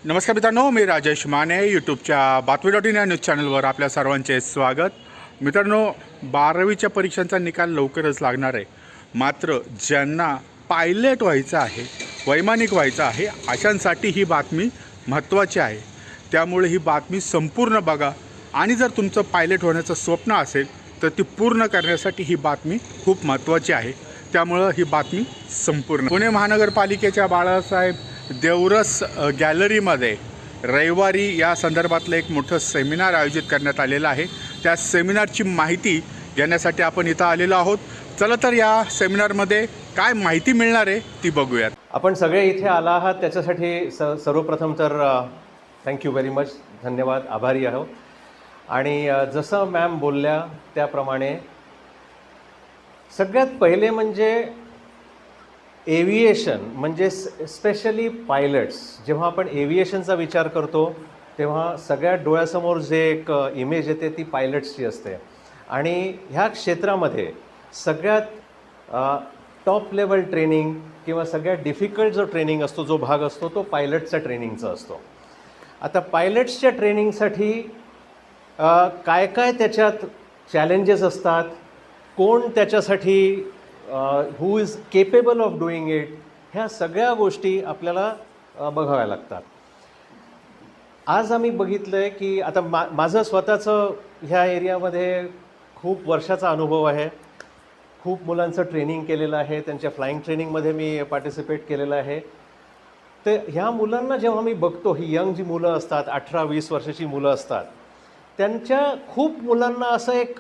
नमस्कार मित्रांनो, मी राजेश माने यूट्यूबच्या बातमी.इन या न्यूज चॅनलवर आपल्या सर्वांचे स्वागत. मित्रांनो, 12वीच्या परीक्षांचा निकाल लवकरच लागणार आहे. मात्र ज्यांना पायलट व्हायचं आहे, वैमानिक व्हायचं आहे, अशांसाठी ही बातमी महत्त्वाची आहे. त्यामुळे ही बातमी संपूर्ण बघा आणि जर तुमचं पायलट होण्याचं स्वप्न असेल तर ती पूर्ण करण्यासाठी ही बातमी खूप महत्त्वाची आहे. त्यामुळं ही बातमी संपूर्ण. पुणे महानगरपालिकेच्या बाळासाहेब देवरस गॅलरीमध्ये रविवारी या संदर्भातलं एक मोठं सेमिनार आयोजित करण्यात आलेलं आहे. त्या सेमिनारची माहिती घेण्यासाठी आपण इथं आलेलो आहोत. चला तर या सेमिनारमध्ये काय माहिती मिळणार आहे ती बघूयात. आपण सगळे इथे आला आहात त्याच्यासाठी सर्वप्रथम तर थँक्यू व्हेरी मच, धन्यवाद, आभारी आहो. आणि जसं मॅम बोलल्या त्याप्रमाणे सगळ्यात पहिले म्हणजे एव्हिएशन म्हणजे स्पेशली पायलट्स. जेव्हा आपण एव्हिएशनचा विचार करतो तेव्हा सगळ्यात डोळ्यासमोर जे एक इमेज येते ती पायलट्सची असते. आणि ह्या क्षेत्रामध्ये सगळ्यात टॉप लेवल ट्रेनिंग किंवा सगळ्यात डिफिकल्ट जो ट्रेनिंग असतो, जो भाग असतो तो पायलटचा ट्रेनिंगचा असतो. आता पायलट्सच्या ट्रेनिंगसाठी काय काय त्याच्यात चॅलेंजेस असतात, कोण त्याच्यासाठी who is capable of doing it, ह्या सगळ्या गोष्टी आपल्याला बघाव्या लागतात. आज आम्ही बघितलं आहे की आता माझं स्वतःचं ह्या एरियामध्ये खूप वर्षाचा अनुभव आहे. खूप मुलांचं ट्रेनिंग केलेलं आहे, त्यांच्या फ्लाईंग ट्रेनिंगमध्ये मी पार्टिसिपेट केलेलं आहे. तर ह्या मुलांना जेव्हा मी बघतो, ही यंग जी मुलं असतात, 18-20 वर्षाची मुलं असतात, त्यांच्या खूप मुलांना असं एक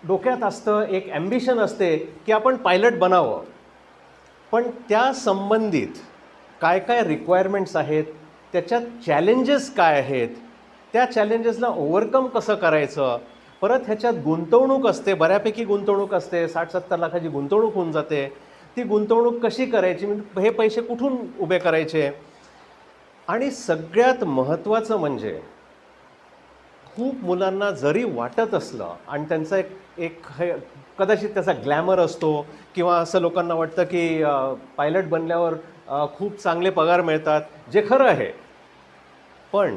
डोक्यात असतं, एक ॲम्बिशन असते की आपण पायलट बनावं. पण त्या संबंधित काय काय रिक्वायरमेंट्स आहेत, त्याच्यात चॅलेंजेस काय आहेत, त्या चॅलेंजेसला ओव्हरकम कसं करायचं, परत ह्याच्यात गुंतवणूक असते, बऱ्यापैकी गुंतवणूक असते, 60-70 लाखाची गुंतवणूक होऊन जाते. ती गुंतवणूक कशी करायची, म्हणजे हे पैसे कुठून उभे करायचे. आणि सगळ्यात महत्त्वाचं म्हणजे खूप मुलांना जरी वाटत असलं आणि त्यांचा एक कदाचित त्याचा ग्लॅमर असतो किंवा असं लोकांना वाटतं की पायलट बनल्यावर खूप चांगले पगार मिळतात, जे खरं आहे. पण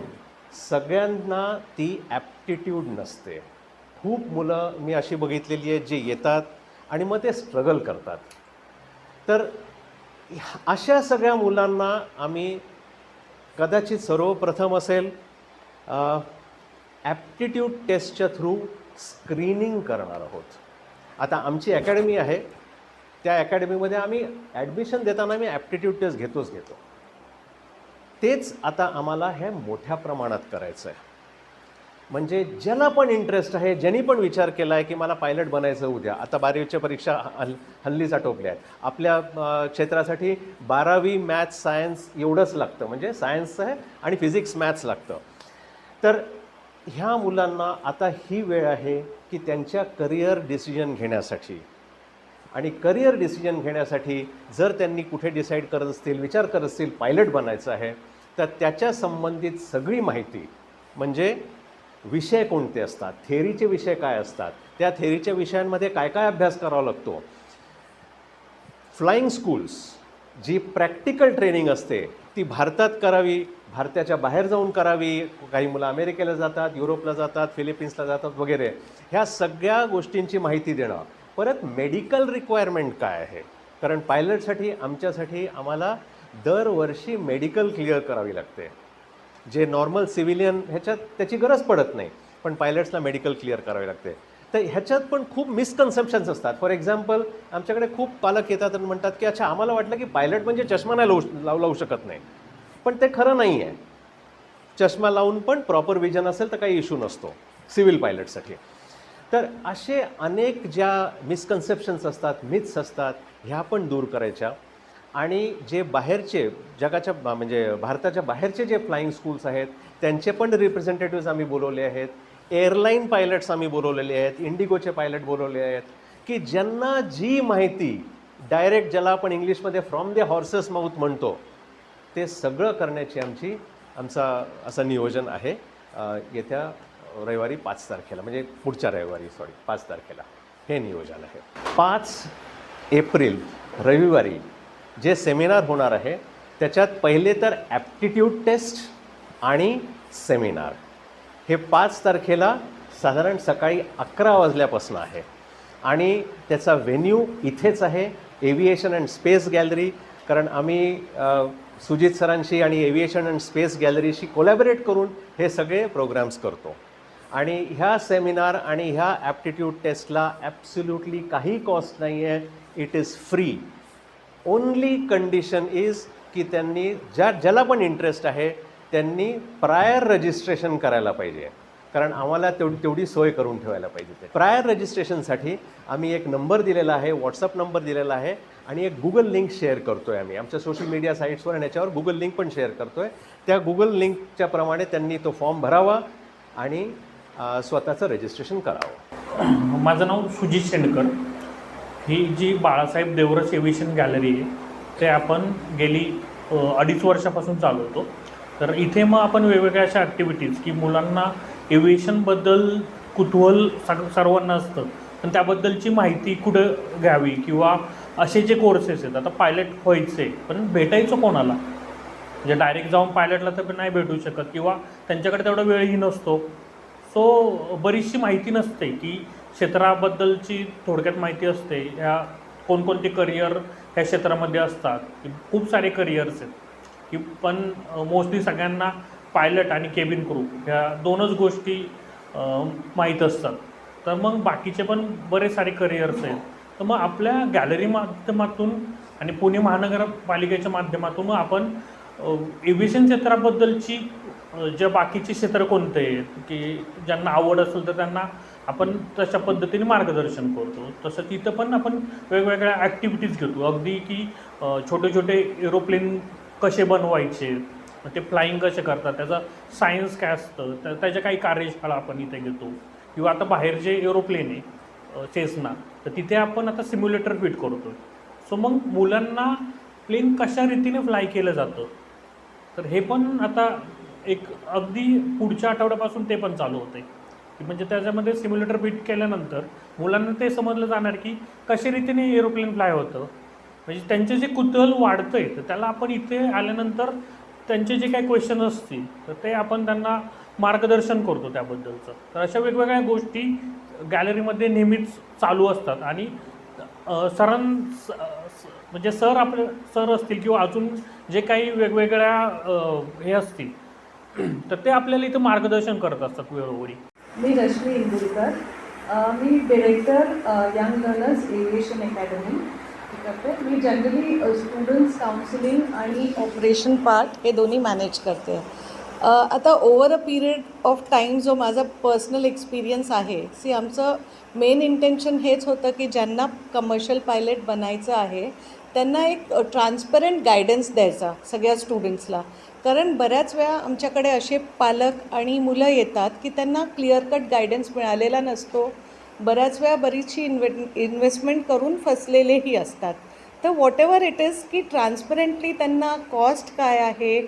सगळ्यांना ती ॲप्टिट्यूड नसते. खूप मुलं मी अशी बघितलेली आहेत जे येतात आणि मग ते स्ट्रगल करतात. तर अशा सगळ्या मुलांना आम्ही कदाचित सर्वप्रथम असेल ॲप्टिट्यूड टेस्टच्या थ्रू स्क्रीनिंग करणार आहोत. आता आमची अकॅडमी आहे, त्या अकॅडमीमध्ये आम्ही ॲडमिशन देताना आम्ही ॲप्टिट्यूड टेस्ट घेतो. तेच आता आम्हाला हे मोठ्या प्रमाणात करायचं आहे. म्हणजे ज्याला पण इंटरेस्ट आहे, ज्यांनी पण विचार केला आहे की मला पायलट बनायचं उद्या, आता 12वीच्या परीक्षा हल्लीच आटोपल्या आहेत. आपल्या क्षेत्रासाठी 12वी मॅथ्स सायन्स एवढंच लागतं, म्हणजे सायन्स आहे आणि फिजिक्स मॅथ्स लागतं. तर ह्या मुलांना आता ही वेळ आहे की त्यांच्या करिअर डिसिजन घेण्यासाठी, आणि करिअर डिसिजन घेण्यासाठी जर त्यांनी कुठे डिसाईड करत असतील, विचार करत असतील पायलट बनायचं आहे, तर त्याच्या संबंधित सगळी माहिती, म्हणजे विषय कोणते असतात, थेअरीचे विषय काय असतात, त्या थेअरीच्या विषयांमध्ये काय काय अभ्यास करावा लागतो, फ्लाईंग स्कूल्स जी प्रॅक्टिकल ट्रेनिंग असते ती भारतात करावी, भारताच्या बाहेर जाऊन करावी. काही मुलं अमेरिकेला जातात, युरोपला जातात, फिलिपिन्सला जातात वगैरे. ह्या सगळ्या गोष्टींची माहिती देणं. परत मेडिकल रिक्वायरमेंट काय आहे, कारण पायलटसाठी आम्हाला दरवर्षी मेडिकल क्लिअर करावी लागते, जे नॉर्मल सिव्हिलियन ह्याच्यात त्याची गरज पडत नाही, पण पायलट्सला मेडिकल क्लिअर करावी लागते. तर ह्याच्यात पण खूप मिसकन्सेप्शन्स असतात. फॉर एक्झाम्पल, आमच्याकडे खूप पालक येतात आणि म्हणतात की अच्छा, आम्हाला वाटलं की पायलट म्हणजे चष्मा नाही लावू शकत नाही, पण ते खरं नाही आहे. चष्मा लावून पण प्रॉपर विजन असेल तर काही इश्यू नसतो सिव्हिल पायलटसाठी. तर असे अनेक ज्या मिसकन्सेप्शन्स असतात, मिथ्स असतात, ह्या पण दूर करायच्या. आणि जे बाहेरचे जगाच्या म्हणजे भारताच्या बाहेरचे जे फ्लाईंग स्कूल्स आहेत त्यांचे पण रिप्रेझेंटेटिव्स आम्ही बोलवले आहेत. एअरलाईन पायलट्स आम्ही बोलवलेले आहेत, इंडिगोचे पायलट बोलवले आहेत, की ज्यांना जी माहिती डायरेक्ट, ज्याला आपण इंग्लिशमध्ये फ्रॉम द हॉर्सेस माउथ म्हणतो, ते सगळं करण्याची आमचा असं नियोजन आहे. येत्या रविवारी 5 तारखेला, म्हणजे पुढच्या रविवारी 5 तारखेला हे नियोजन आहे. 5 एप्रिल रविवारी जे सेमिनार होणार आहे त्याच्यात पहिले तर ॲप्टिट्यूड टेस्ट, आणि सेमिनार हे 5 तारखेला साधारण सकाळी 11 वाजल्यापासून आहे आणि त्याचा व्हेन्यू इथेच आहे, एव्हिएशन अँड स्पेस गॅलरी. कारण आम्ही सुजित सरांशी आणि एव्हिएशन अँड स्पेस गॅलरीशी कोलॅबरेट करून हे सगळे प्रोग्राम्स करतो. आणि ह्या सेमिनार आणि ह्या ॲप्टिट्यूड टेस्टला ॲब्सोल्युटली काही कॉस्ट नाही आहे, it is free. Only condition is की त्यांनी ज्याला पण इंटरेस्ट आहे त्यांनी प्रायर रजिस्ट्रेशन करायला पाहिजे, कारण आम्हाला तेवढी सोय करून ठेवायला पाहिजे. ते प्रायर रजिस्ट्रेशनसाठी आम्ही एक नंबर दिलेला आहे, व्हॉट्सअप नंबर दिलेला आहे आणि एक गुगल लिंक शेअर करतो आहे आम्ही आमच्या सोशल मीडिया साईट्सवर आणि याच्यावर गुगल लिंक पण शेअर करतो आहे. त्या गुगल लिंकच्या प्रमाणे त्यांनी तो फॉर्म भरावा आणि स्वतःचं रजिस्ट्रेशन करावं. माझं नाव सुजित शेंडकर. ही जी बाळासाहेब देवरस एव्हिएशन गॅलरी आहे ते आपण गेली 2.5 वर्षापासून चालवतो. तर इथे मग आपण वेगवेगळ्या अशा ॲक्टिव्हिटीज की मुलांना एव्हिएशनबद्दल कुतूहल सर्वांना असतं, पण त्याबद्दलची माहिती कुठं घ्यावी किंवा असे जे कोर्सेस आहेत, आता पायलट व्हायचे पण भेटायचं कोणाला, म्हणजे डायरेक्ट जाऊन पायलटला तर नाही भेटू शकत किंवा त्यांच्याकडे तेवढा वेळही नसतो. सो बरीचशी माहिती नसते की क्षेत्राबद्दलची थोडक्यात माहिती असते. ह्या कोणकोणते करिअर ह्या क्षेत्रामध्ये असतात, की खूप सारे करिअर्स आहेत की पण मोस्टली सगळ्यांना पायलट आणि केबिन क्रू ह्या 2च गोष्टी माहीत असतात. तर मग बाकीचे पण बरेच सारे करिअर्स आहेत. तर मग आपल्या गॅलरी माध्यमातून आणि पुणे महानगरपालिकेच्या माध्यमातून मग आपण एव्हिएशन क्षेत्राबद्दलची ज्या बाकीचे क्षेत्र कोणते आहेत की ज्यांना आवड असेल तर त्यांना आपण तशा पद्धतीने मार्गदर्शन करतो. तसं तिथं पण आपण वेगवेगळ्या ॲक्टिव्हिटीज घेतो, अगदी की छोटे छोटे एरोप्लेन कसे बनवायचे, ते फ्लाईंग कसे करतात, त्याचं सायन्स काय असतं, त्याच्या काही कार्यशाळा आपण इथे घेतो. किंवा आता बाहेर जे एरोप्लेन आहे सेसना, तर तिथे आपण आता सिम्युलेटर फिट करतो. सो मग मुलांना प्लेन कशा रीतीने फ्लाय केलं जातं, तर हे पण आता एक अगदी पुढच्या आठवड्यापासून ते पण चालू होते की म्हणजे त्याच्यामध्ये सिम्युलेटर फिट केल्यानंतर मुलांना ते समजलं जाणार की कशा रीतीने एरोप्लेन फ्लाय होतं. म्हणजे त्यांचे जे कुतूहल वाढतं आहे तर त्याला आपण इथे आल्यानंतर त्यांचे जे काही क्वेश्चन असतील तर ते आपण त्यांना मार्गदर्शन करतो त्याबद्दलचं. तर अशा वेगवेगळ्या गोष्टी गॅलरीमध्ये नेहमीच चालू असतात. आणि म्हणजे आपले सर असतील किंवा अजून जे काही वेगवेगळ्या हे असतील तर ते आपल्याला इथं मार्गदर्शन करत असतात वेळोवेळी. मी रश्मी इंदुरकर, मी director young learners aviation academy करते. मी जनरली स्टुडंट्स काउन्सिलिंग आणि ऑपरेशन पार्ट हे दोन्ही मॅनेज करते. आता over a period of time जो माझा पर्सनल एक्सपिरियन्स आहे, आमचं मेन इंटेन्शन हेच होतं की ज्यांना कमर्शियल पायलट बनायचं आहे त्यांना एक ट्रान्सपरंट गायडन्स द्यायचा सगळ्या स्टुडंट्सला. कारण बऱ्याच वेळा आमच्याकडे असे पालक आणि मुलं येतात की त्यांना क्लिअर कट गायडन्स मिळालेला नसतो. बऱ्याच वेळा बरीचशी इन्व्हेस्टमेंट करून फसलेलेही असतात. तर वॉटेवर इट इज की ट्रान्सपरंटली त्यांना कॉस्ट काय आहे,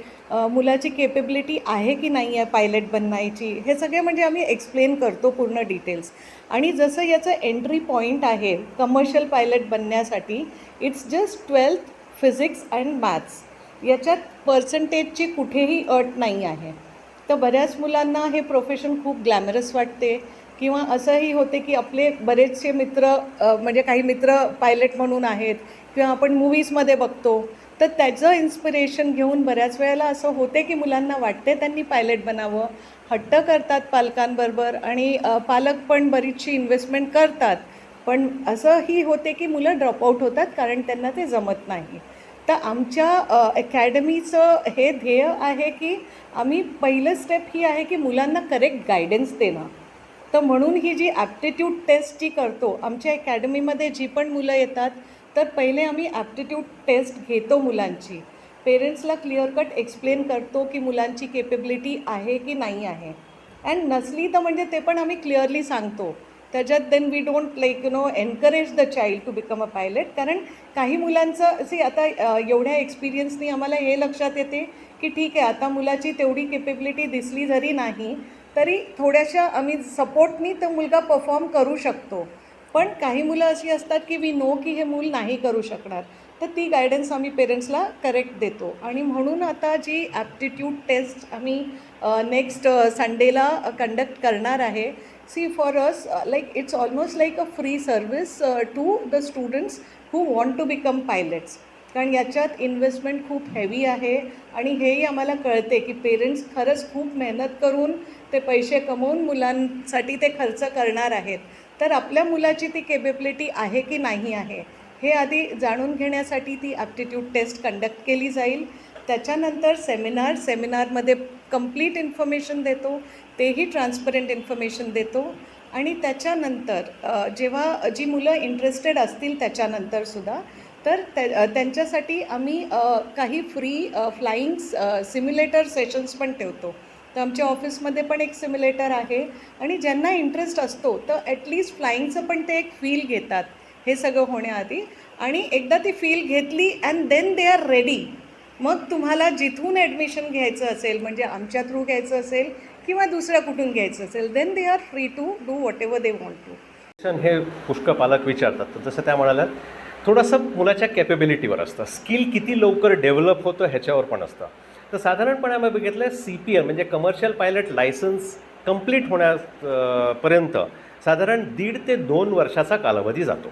मुलाची केपेबिलिटी आहे की नाही आहे पायलट बनण्याची, हे सगळे म्हणजे आम्ही एक्सप्लेन करतो पूर्ण डिटेल्स. आणि जसं याचं एंट्री पॉईंट आहे कमर्शियल पायलट बनण्यासाठी, it's just 12th physics and maths. याच्यात पर्सेंटेजची कुठेही अट नाही आहे. तर बऱ्याच मुलांना हे प्रोफेशन खूप ग्लॅमरस वाटते किंवा असंही होते की आपले बरेचसे मित्र म्हणजे काही मित्र पायलट म्हणून आहेत किंवा आपण मूवीजमध्ये बघतो, तर त्याचं इन्स्पिरेशन घेऊन बऱ्याच वेळेला असं होते की मुलांना वाटते त्यांनी पायलट बनावं, हट्ट करतात पालकांबरोबर आणि पालक पण बरीचशी इन्व्हेस्टमेंट करतात. पण असंही होते की मुलं ड्रॉपआउट होतात कारण त्यांना ते जमत नाही. तर आमच्या अकॅडमीचं हे ध्येय आहे की आम्ही पहिलं स्टेप ही आहे की मुलांना करेक्ट गायडन्स देणं. तर म्हणून ही जी ॲप्टिट्यूड टेस्ट जी करतो आमच्या अकॅडमीमध्ये, जी पण मुलं येतात तर पहिले आम्ही ॲप्टिट्यूड टेस्ट घेतो मुलांची. पेरेंट्सला क्लिअर कट एक्सप्लेन करतो की मुलांची केपेबिलिटी आहे की नाही आहे. अँड नसली तर म्हणजे ते पण आम्ही क्लिअरली सांगतो. त्याच्यात then we don't encourage the child to become a pilot. कारण काही मुलांचं आता एवढ्या एक्सपिरियन्सनी आम्हाला हे लक्षात येते की ठीक आहे, आता मुलाची तेवढी केपेबिलिटी दिसली जरी नाही तरी थोड्याशा आम्ही सपोर्टनी तो मुलगा परफॉर्म करू शकतो. पण काही मुलं अशी असतात की वी नो की हे मूल नाही करू शकणार. तर ती गायडन्स आम्ही पेरेंट्सला करेक्ट देतो. आणि म्हणून आता जी ॲप्टिट्यूड टेस्ट आम्ही नेक्स्ट संडेला कंडक्ट करणार आहे, see for us like it's almost like a free service to the students who want to become pilots. कारण याच्यात इन्व्हेस्टमेंट खूप हेवी आहे आणि हेही आम्हाला कळते की पेरेंट्स खरंच खूप मेहनत करून ते पैसे कमवून मुलांसाठी ते खर्च करणार आहेत. तर आपल्या मुलाची ती केपेबिलिटी आहे की नाही आहे हे आधी जाणून घेण्यासाठी ती ॲप्टिट्यूड टेस्ट कंडक्ट केली जाईल. त्याच्यानंतर सेमिनारमध्ये कंप्लीट इन्फॉर्मेशन देतो, तेही ट्रान्सपरंट इन्फॉर्मेशन देतो. आणि त्याच्यानंतर जेव्हा जी मुलं इंटरेस्टेड असतील त्याच्यानंतरसुद्धा तर त्यांच्यासाठी आम्ही काही फ्री फ्लाईंग सिम्युलेटर सेशन्स पण ठेवतो. तर आमच्या ऑफिसमध्ये पण एक सिम्युलेटर आहे आणि ज्यांना इंटरेस्ट असतो तर ॲटलिस्ट फ्लाईंगचं पण ते एक फील घेतात हे सगळं होण्याआधी. आणि एकदा ती फील घेतली and then they are ready. मग तुम्हाला जिथून ॲडमिशन घ्यायचं असेल, म्हणजे आमच्या थ्रू घ्यायचं असेल किंवा दुसऱ्या कुठून घ्यायचं असेल, then they are free to do whatever they want to. हे पुष्कळ पालक विचारतात. तर जसं त्या म्हणाल्या थोडंसं मुलाच्या कॅपेबिलिटीवर असतं, स्किल किती लवकर डेव्हलप होतं ह्याच्यावर पण असतं. तर साधारणपणे आम्ही बघितलं CPL म्हणजे कमर्शियल पायलट लायसन्स कंप्लीट होण्यापर्यंत साधारण 1.5 ते 2 वर्षाचा कालावधी जातो.